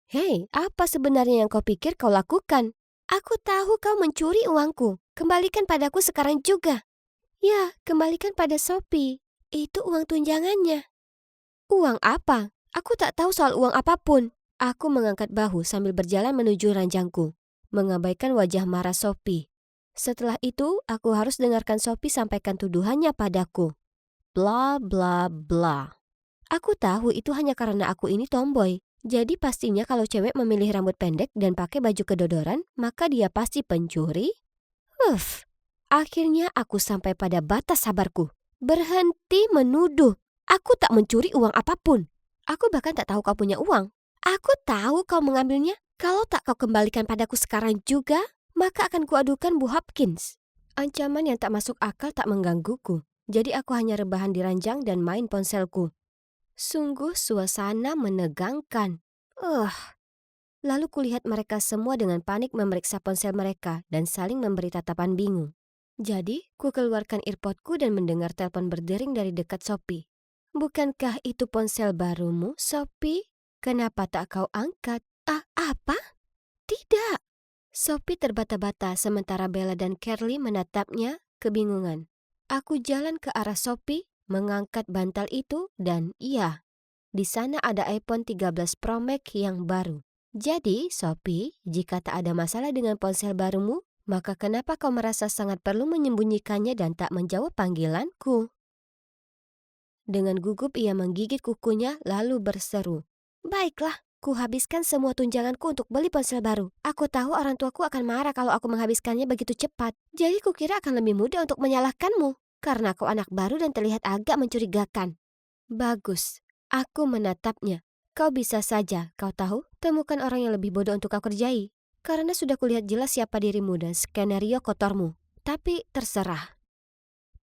Hei, apa sebenarnya yang kau pikir kau lakukan? Aku tahu kau mencuri uangku. Kembalikan padaku sekarang juga. Ya, kembalikan pada Sophie. Itu uang tunjangannya. Uang apa? Aku tak tahu soal uang apapun. Aku mengangkat bahu sambil berjalan menuju ranjangku, mengabaikan wajah marah Sophie. Setelah itu, aku harus dengarkan Sophie sampaikan tuduhannya padaku. Bla bla bla. Aku tahu itu hanya karena aku ini tomboy. Jadi pastinya kalau cewek memilih rambut pendek dan pakai baju kedodoran, maka dia pasti pencuri. Akhirnya aku sampai pada batas sabarku. Berhenti menuduh. Aku tak mencuri uang apapun. Aku bahkan tak tahu kau punya uang. Aku tahu kau mengambilnya. Kalau tak kau kembalikan padaku sekarang juga, maka akan kuadukan Bu Hopkins. Ancaman yang tak masuk akal tak menggangguku. Jadi aku hanya rebahan di ranjang dan main ponselku. Sungguh suasana menegangkan. Lalu kulihat mereka semua dengan panik memeriksa ponsel mereka dan saling memberi tatapan bingung. Jadi, ku keluarkan earpodku dan mendengar telepon berdering dari dekat Sophie. Bukankah itu ponsel barumu, Sophie? Kenapa tak kau angkat? Apa? Tidak. Sophie terbata-bata sementara Bella dan Carly menatapnya kebingungan. Aku jalan ke arah Sophie, mengangkat bantal itu dan iya, di sana ada iPhone 13 Pro Max yang baru. Jadi, Sophie, jika tak ada masalah dengan ponsel barumu, maka kenapa kau merasa sangat perlu menyembunyikannya dan tak menjawab panggilanku? Dengan gugup ia menggigit kukunya lalu berseru. Baiklah, ku habiskan semua tunjanganku untuk beli ponsel baru. Aku tahu orang tuaku akan marah kalau aku menghabiskannya begitu cepat. Jadi kukira akan lebih mudah untuk menyalahkanmu. Karena kau anak baru dan terlihat agak mencurigakan. Bagus, aku menatapnya. Kau bisa saja, kau tahu, temukan orang yang lebih bodoh untuk kau kerjai. Karena sudah kulihat jelas siapa dirimu dan skenario kotormu. Tapi terserah.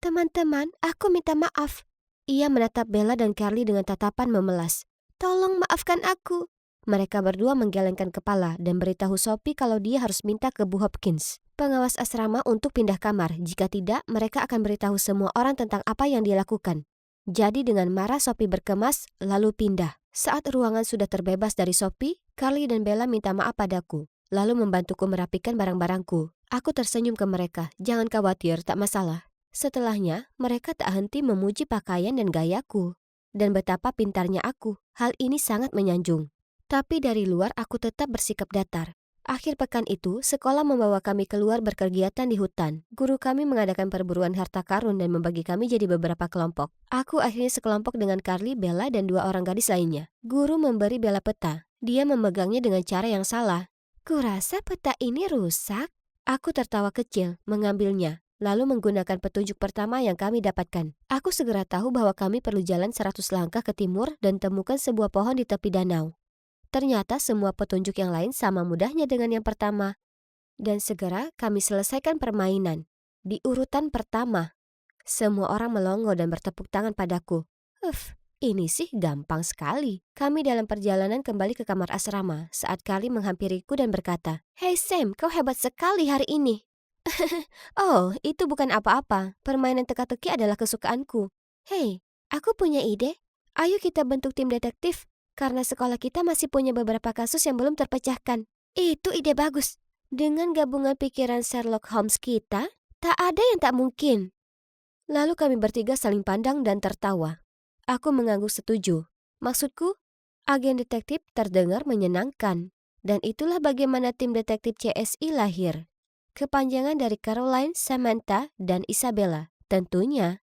Teman-teman, aku minta maaf. Ia menatap Bella dan Carly dengan tatapan memelas. Tolong maafkan aku. Mereka berdua menggelengkan kepala dan beritahu Sophie kalau dia harus minta ke Bu Hopkins, pengawas asrama, untuk pindah kamar. Jika tidak, mereka akan beritahu semua orang tentang apa yang dia lakukan. Jadi dengan marah Sophie berkemas lalu pindah. Saat ruangan sudah terbebas dari Sophie, Carly dan Bella minta maaf padaku, lalu membantuku merapikan barang-barangku. Aku tersenyum ke mereka. Jangan khawatir, tak masalah. Setelahnya, mereka tak henti memuji pakaian dan gayaku. Dan betapa pintarnya aku. Hal ini sangat menyanjung. Tapi dari luar aku tetap bersikap datar. Akhir pekan itu, sekolah membawa kami keluar berkegiatan di hutan. Guru kami mengadakan perburuan harta karun dan membagi kami jadi beberapa kelompok. Aku akhirnya sekelompok dengan Carly, Bella, dan 2 orang gadis lainnya. Guru memberi Bella peta. Dia memegangnya dengan cara yang salah. Kurasa peta ini rusak. Aku tertawa kecil, mengambilnya, lalu menggunakan petunjuk pertama yang kami dapatkan. Aku segera tahu bahwa kami perlu jalan 100 langkah ke timur dan temukan sebuah pohon di tepi danau. Ternyata semua petunjuk yang lain sama mudahnya dengan yang pertama. Dan segera kami selesaikan permainan. Di urutan pertama, semua orang melongo dan bertepuk tangan padaku. Ini sih gampang sekali. Kami dalam perjalanan kembali ke kamar asrama saat Carly menghampiriku dan berkata, "Hey Sam, kau hebat sekali hari ini." Oh, itu bukan apa-apa. Permainan teka-teki adalah kesukaanku. Hei, aku punya ide. Ayo kita bentuk tim detektif. Karena sekolah kita masih punya beberapa kasus yang belum terpecahkan. Itu ide bagus. Dengan gabungan pikiran Sherlock Holmes kita, tak ada yang tak mungkin. Lalu kami bertiga saling pandang dan tertawa. Aku mengangguk setuju. Maksudku, agen detektif terdengar menyenangkan. Dan itulah bagaimana tim detektif CSI lahir. Kepanjangan dari Caroline, Samantha, dan Isabella. Tentunya.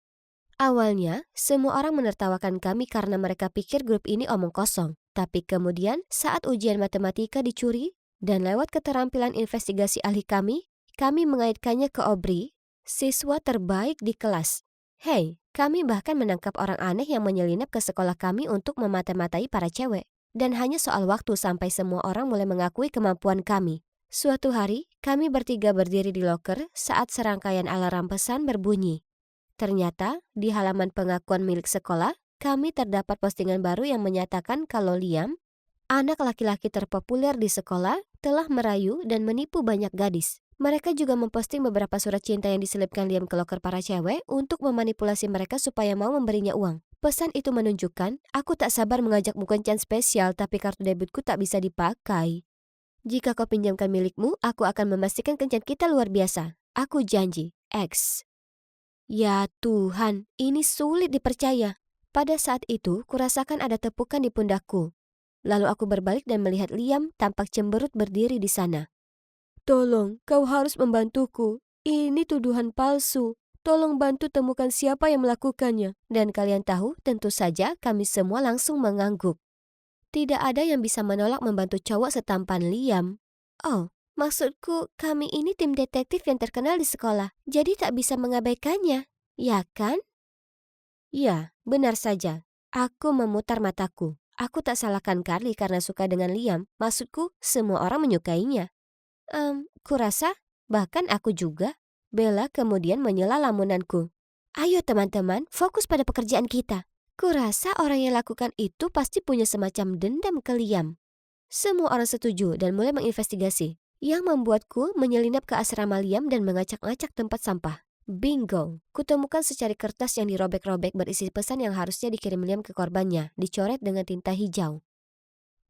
Awalnya, semua orang menertawakan kami karena mereka pikir grup ini omong kosong. Tapi kemudian, saat ujian matematika dicuri, dan lewat keterampilan investigasi ahli kami mengaitkannya ke Aubrey, siswa terbaik di kelas. Hei, kami bahkan menangkap orang aneh yang menyelinap ke sekolah kami untuk memata-matai para cewek. Dan hanya soal waktu sampai semua orang mulai mengakui kemampuan kami. Suatu hari, kami bertiga berdiri di loker saat serangkaian alarm pesan berbunyi. Ternyata, di halaman pengakuan milik sekolah, kami terdapat postingan baru yang menyatakan kalau Liam, anak laki-laki terpopuler di sekolah, telah merayu dan menipu banyak gadis. Mereka juga memposting beberapa surat cinta yang diselipkan Liam ke loker para cewek untuk memanipulasi mereka supaya mau memberinya uang. Pesan itu menunjukkan aku tak sabar mengajakmu kencan spesial tapi kartu debitku tak bisa dipakai. Jika kau pinjamkan milikmu, aku akan memastikan kencan kita luar biasa. Aku janji. X. Ya Tuhan, ini sulit dipercaya. Pada saat itu, kurasakan ada tepukan di pundakku. Lalu aku berbalik dan melihat Liam tampak cemberut berdiri di sana. Tolong, kau harus membantuku. Ini tuduhan palsu. Tolong bantu temukan siapa yang melakukannya. Dan kalian tahu, tentu saja kami semua langsung mengangguk. Tidak ada yang bisa menolak membantu cowok setampan Liam. Oh, maksudku kami ini tim detektif yang terkenal di sekolah, jadi tak bisa mengabaikannya. Ya kan? Ya, benar saja. Aku memutar mataku. Aku tak salahkan Carly karena suka dengan Liam. Maksudku, semua orang menyukainya. Kurasa, bahkan aku juga. Bella kemudian menyela lamunanku. Ayo teman-teman, fokus pada pekerjaan kita. Kurasa orang yang lakukan itu pasti punya semacam dendam ke Liam. Semua orang setuju dan mulai menginvestigasi. Yang membuatku menyelinap ke asrama Liam dan mengacak-ngacak tempat sampah. Bingo, kutemukan secari kertas yang dirobek-robek berisi pesan yang harusnya dikirim Liam ke korbannya, dicoret dengan tinta hijau.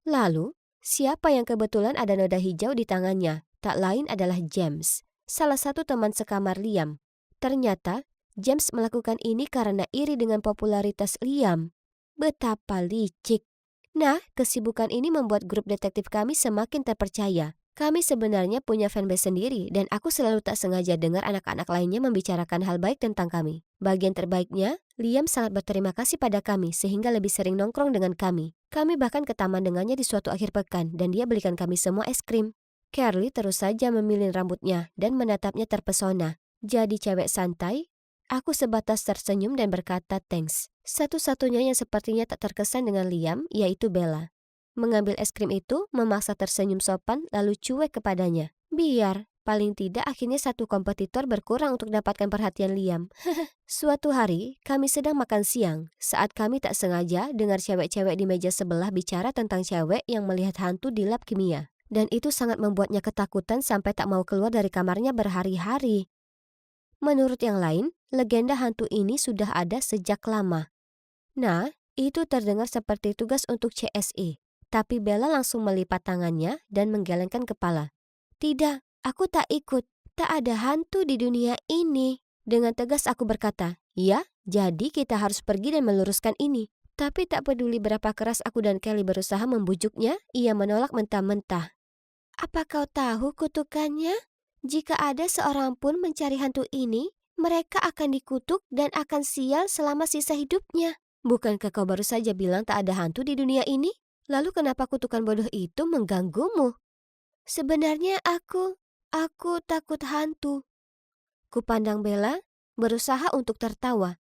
Lalu, siapa yang kebetulan ada noda hijau di tangannya? Tak lain adalah James, salah satu teman sekamar Liam. Ternyata, James melakukan ini karena iri dengan popularitas Liam. Betapa licik. Nah, kesibukan ini membuat grup detektif kami semakin terpercaya. Kami sebenarnya punya fanbase sendiri dan aku selalu tak sengaja dengar anak-anak lainnya membicarakan hal baik tentang kami. Bagian terbaiknya, Liam sangat berterima kasih pada kami sehingga lebih sering nongkrong dengan kami. Kami bahkan ke taman dengannya di suatu akhir pekan dan dia belikan kami semua es krim. Carly terus saja memilih rambutnya dan menatapnya terpesona. Jadi cewek santai? Aku sebatas tersenyum dan berkata thanks. Satu-satunya yang sepertinya tak terkesan dengan Liam yaitu Bella. Mengambil es krim itu, memaksa tersenyum sopan lalu cuek kepadanya. Biar, paling tidak akhirnya satu kompetitor berkurang untuk dapatkan perhatian Liam. Suatu hari, kami sedang makan siang. Saat kami tak sengaja dengar cewek-cewek di meja sebelah bicara tentang cewek yang melihat hantu di lab kimia. Dan itu sangat membuatnya ketakutan sampai tak mau keluar dari kamarnya berhari-hari. Menurut yang lain, legenda hantu ini sudah ada sejak lama. Nah, itu terdengar seperti tugas untuk CSI. Tapi Bella langsung melipat tangannya dan menggelengkan kepala. Tidak, aku tak ikut. Tak ada hantu di dunia ini. Dengan tegas aku berkata, ya, jadi kita harus pergi dan meluruskan ini. Tapi tak peduli berapa keras aku dan Kelly berusaha membujuknya, ia menolak mentah-mentah. Apa kau tahu kutukannya? Jika ada seorang pun mencari hantu ini, mereka akan dikutuk dan akan sial selama sisa hidupnya. Bukankah kau baru saja bilang tak ada hantu di dunia ini? Lalu kenapa kutukan bodoh itu mengganggumu? Sebenarnya aku takut hantu. Kupandang Bella, berusaha untuk tertawa.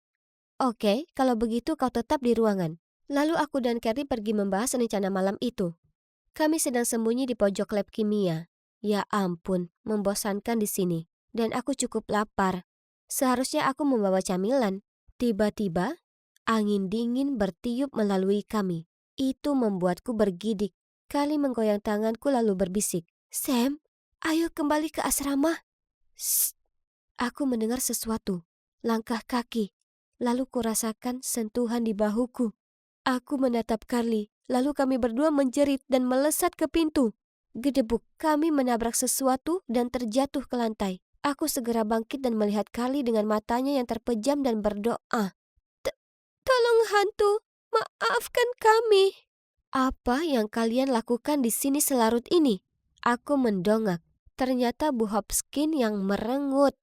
Oke, kalau begitu kau tetap di ruangan. Lalu aku dan Carly pergi membahas rencana malam itu. Kami sedang sembunyi di pojok lab kimia. Ya ampun, membosankan di sini. Dan aku cukup lapar. Seharusnya aku membawa camilan. Tiba-tiba, angin dingin bertiup melalui kami. Itu membuatku bergidik. Kali menggoyang tanganku lalu berbisik. Sam, ayo kembali ke asrama. Shh. Aku mendengar sesuatu. Langkah kaki. Lalu kurasakan sentuhan di bahuku. Aku menatap Carly. Lalu kami berdua menjerit dan melesat ke pintu. Gedebuk, kami menabrak sesuatu dan terjatuh ke lantai. Aku segera bangkit dan melihat Carly dengan matanya yang terpejam dan berdoa. Tolong hantu, maafkan kami. Apa yang kalian lakukan di sini selarut ini? Aku mendongak. Ternyata Bu Hopkins yang merengut.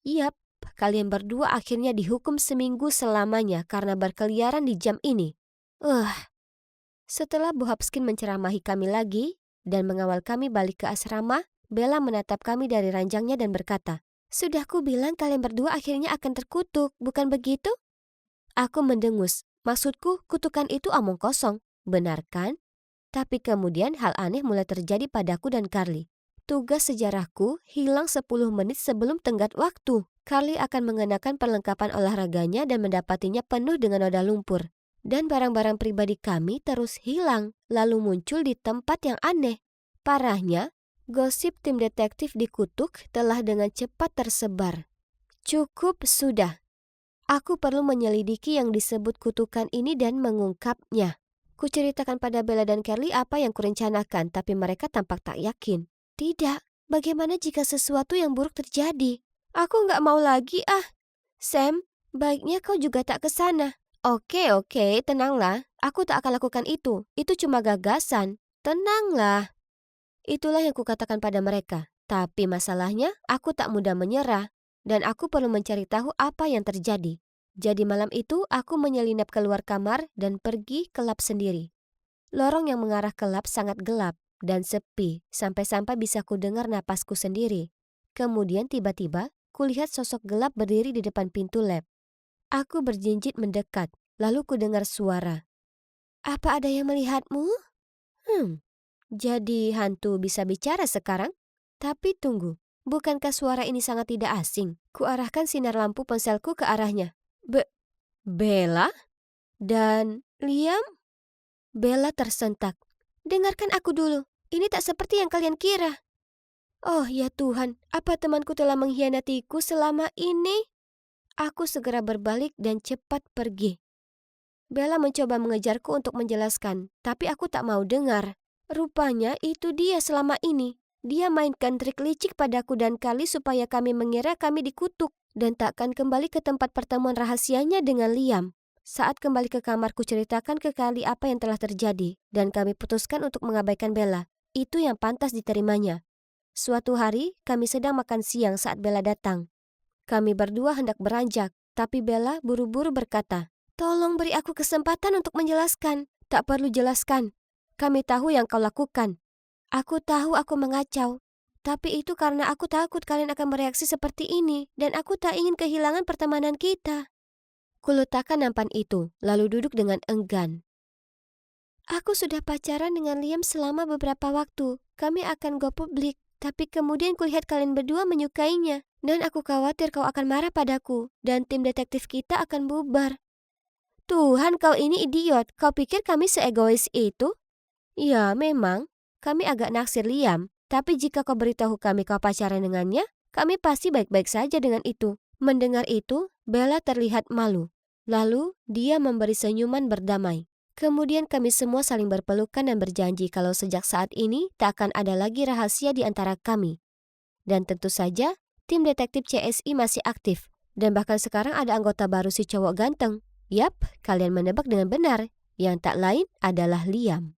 Yap, kalian berdua akhirnya dihukum seminggu selamanya karena berkeliaran di jam ini. Setelah Bu Hopkins menceramahi kami lagi dan mengawal kami balik ke asrama, Bella menatap kami dari ranjangnya dan berkata, "Sudah ku bilang kalian berdua akhirnya akan terkutuk, bukan begitu?" Aku mendengus. Maksudku, kutukan itu omong kosong. Benar kan? Tapi kemudian hal aneh mulai terjadi padaku dan Carly. Tugas sejarahku hilang 10 menit sebelum tenggat waktu. Carly akan mengenakan perlengkapan olahraganya dan mendapatinya penuh dengan noda lumpur. Dan barang-barang pribadi kami terus hilang, lalu muncul di tempat yang aneh. Parahnya, gosip tim detektif dikutuk telah dengan cepat tersebar. Cukup sudah. Aku perlu menyelidiki yang disebut kutukan ini dan mengungkapnya. Kuceritakan pada Bella dan Carly apa yang kurencanakan, tapi mereka tampak tak yakin. Tidak, bagaimana jika sesuatu yang buruk terjadi? Aku nggak mau lagi ah. Sam, baiknya kau juga tak ke sana. Oke, tenanglah. Aku tak akan lakukan itu. Itu cuma gagasan. Tenanglah. Itulah yang kukatakan pada mereka. Tapi masalahnya, aku tak mudah menyerah. Dan aku perlu mencari tahu apa yang terjadi. Jadi malam itu, aku menyelinap keluar kamar dan pergi ke lab sendiri. Lorong yang mengarah ke lab sangat gelap dan sepi, sampai-sampai bisa kudengar napasku sendiri. Kemudian tiba-tiba, kulihat sosok gelap berdiri di depan pintu lab. Aku berjinjit mendekat, lalu kudengar suara. Apa ada yang melihatmu? Jadi hantu bisa bicara sekarang? Tapi tunggu, bukankah suara ini sangat tidak asing? Kuarahkan sinar lampu ponselku ke arahnya. Bella? Dan Liam? Bella tersentak. Dengarkan aku dulu, ini tak seperti yang kalian kira. Oh ya Tuhan, apa temanku telah mengkhianatiku selama ini? Aku segera berbalik dan cepat pergi. Bella mencoba mengejarku untuk menjelaskan, tapi aku tak mau dengar. Rupanya itu dia selama ini. Dia mainkan trik licik padaku dan Carly supaya kami mengira kami dikutuk dan takkan kembali ke tempat pertemuan rahasianya dengan Liam. Saat kembali ke kamar ceritakan ke Carly apa yang telah terjadi dan kami putuskan untuk mengabaikan Bella. Itu yang pantas diterimanya. Suatu hari kami sedang makan siang saat Bella datang. Kami berdua hendak beranjak, tapi Bella buru-buru berkata, "Tolong beri aku kesempatan untuk menjelaskan." "Tak perlu jelaskan. Kami tahu yang kau lakukan." "Aku tahu aku mengacau. Tapi itu karena aku takut kalian akan bereaksi seperti ini dan aku tak ingin kehilangan pertemanan kita." Kuletakkan nampan itu, lalu duduk dengan enggan. "Aku sudah pacaran dengan Liam selama beberapa waktu. Kami akan go publik. Tapi kemudian kulihat kalian berdua menyukainya. Dan aku khawatir kau akan marah padaku. Dan tim detektif kita akan bubar." "Tuhan, kau ini idiot. Kau pikir kami seegois itu?" "Ya, memang. Kami agak naksir Liam. Tapi jika kau beritahu kami kau pacaran dengannya, kami pasti baik-baik saja dengan itu." Mendengar itu, Bella terlihat malu. Lalu, dia memberi senyuman berdamai. Kemudian kami semua saling berpelukan dan berjanji kalau sejak saat ini tak akan ada lagi rahasia di antara kami. Dan tentu saja, tim detektif CSI masih aktif. Dan bahkan sekarang ada anggota baru si cowok ganteng. Yap, kalian menebak dengan benar. Yang tak lain adalah Liam.